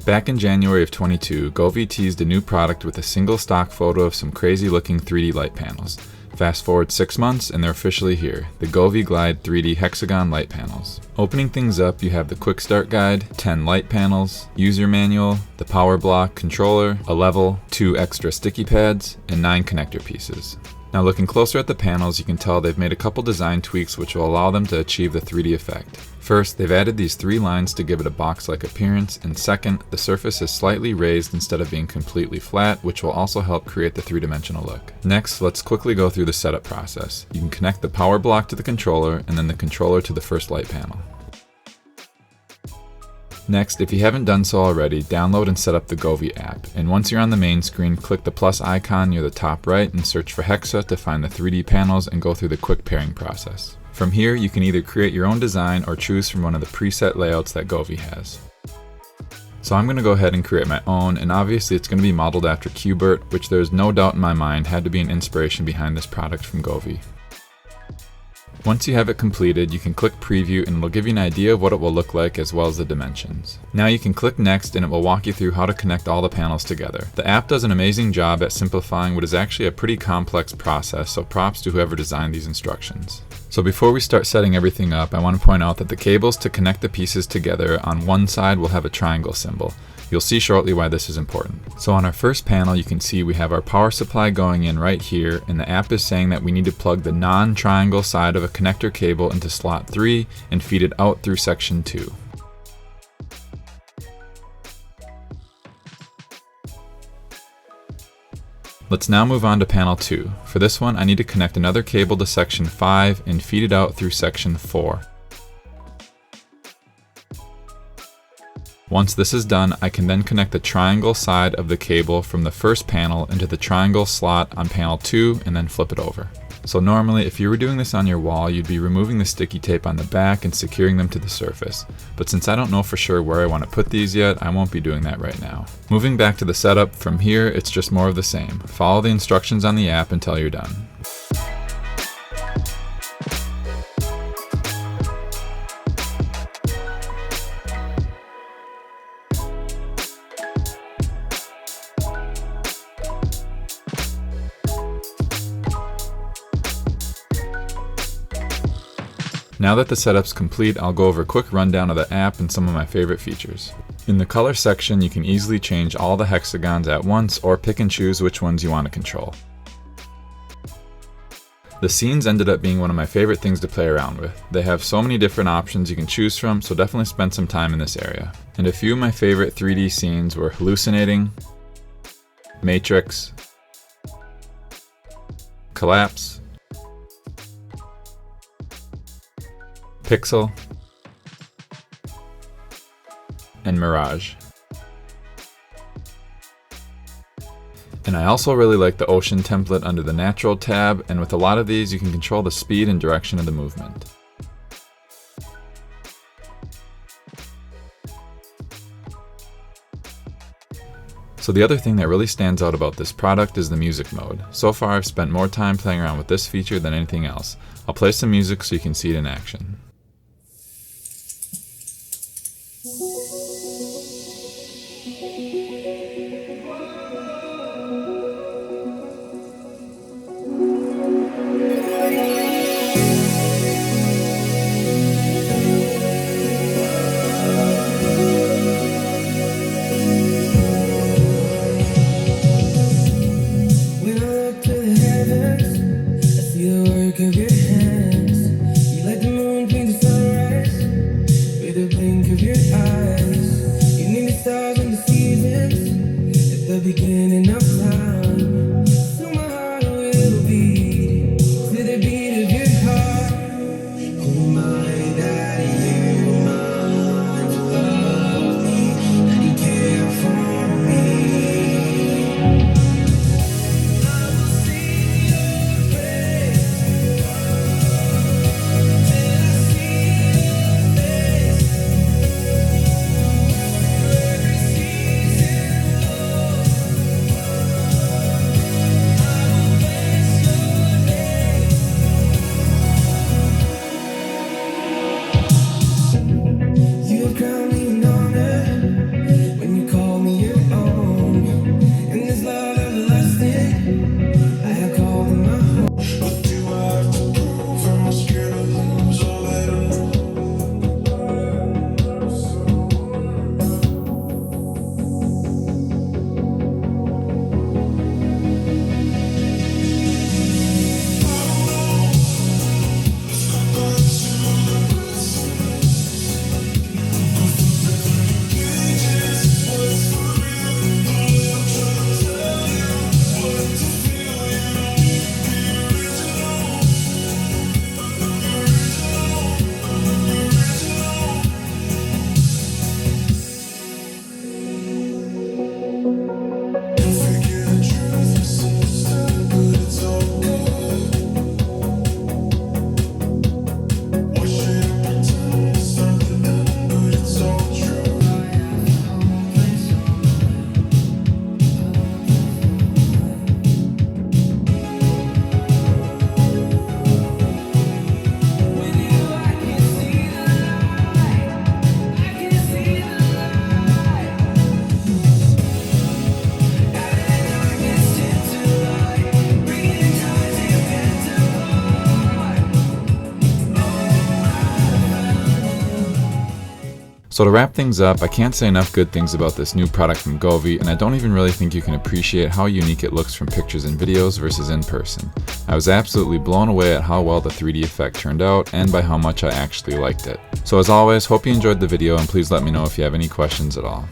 Back in January of 22, Govee teased a new product with a single stock photo of some crazy looking 3D light panels. Fast forward 6 months and they're officially here, the Govee Glide 3D Hexagon light panels. Opening things up, you have the quick start guide, 10 light panels, user manual, the power block controller, a level, 2 extra sticky pads, and 9 connector pieces. Now looking closer at the panels, you can tell they've made a couple design tweaks which will allow them to achieve the 3D effect. First, they've added these 3 lines to give it a box-like appearance, and second, the surface is slightly raised instead of being completely flat, which will also help create the 3-dimensional look. Next, let's quickly go through the setup process. You can connect the power block to the controller, and then the controller to the first light panel. Next, if you haven't done so already, download and set up the Govee app, and once you're on the main screen, click the plus icon near the top right and search for Hexa to find the 3D panels and go through the quick pairing process. From here, you can either create your own design or choose from one of the preset layouts that Govee has. So I'm going to go ahead and create my own, and obviously it's going to be modeled after Qbert, which there's no doubt in my mind had to be an inspiration behind this product from Govee. Once you have it completed, you can click preview and it'll give you an idea of what it will look like as well as the dimensions. Now you can click next and it will walk you through how to connect all the panels together. The app does an amazing job at simplifying what is actually a pretty complex process, so props to whoever designed these instructions. So before we start setting everything up, I want to point out that the cables to connect the pieces together on one side will have a triangle symbol. You'll see shortly why this is important. So on our first panel, you can see we have our power supply going in right here, and the app is saying that we need to plug the non-triangle side of a connector cable into slot 3 and feed it out through section 2. Let's now move on to panel 2. For this one, I need to connect another cable to section 5 and feed it out through section 4. Once this is done, I can then connect the triangle side of the cable from the first panel into the triangle slot on panel 2 and then flip it over. So normally, if you were doing this on your wall, you'd be removing the sticky tape on the back and securing them to the surface. But since I don't know for sure where I want to put these yet, I won't be doing that right now. Moving back to the setup, from here it's just more of the same. Follow the instructions on the app until you're done. Now that the setup's complete, I'll go over a quick rundown of the app and some of my favorite features. In the color section, you can easily change all the hexagons at once or pick and choose which ones you want to control. The scenes ended up being one of my favorite things to play around with. They have so many different options you can choose from, so definitely spend some time in this area. And a few of my favorite 3D scenes were Hallucinating, Matrix, Collapse, Pixel, and Mirage. And I also really like the ocean template under the natural tab, and with a lot of these you can control the speed and direction of the movement. So the other thing that really stands out about this product is the music mode. So far I've spent more time playing around with this feature than anything else. I'll play some music so you can see it in action. Of your hands, you like the moon between the So to wrap things up, I can't say enough good things about this new product from Govee, and I don't even really think you can appreciate how unique it looks from pictures and videos versus in person. I was absolutely blown away at how well the 3D effect turned out and by how much I actually liked it. So as always, hope you enjoyed the video and please let me know if you have any questions at all.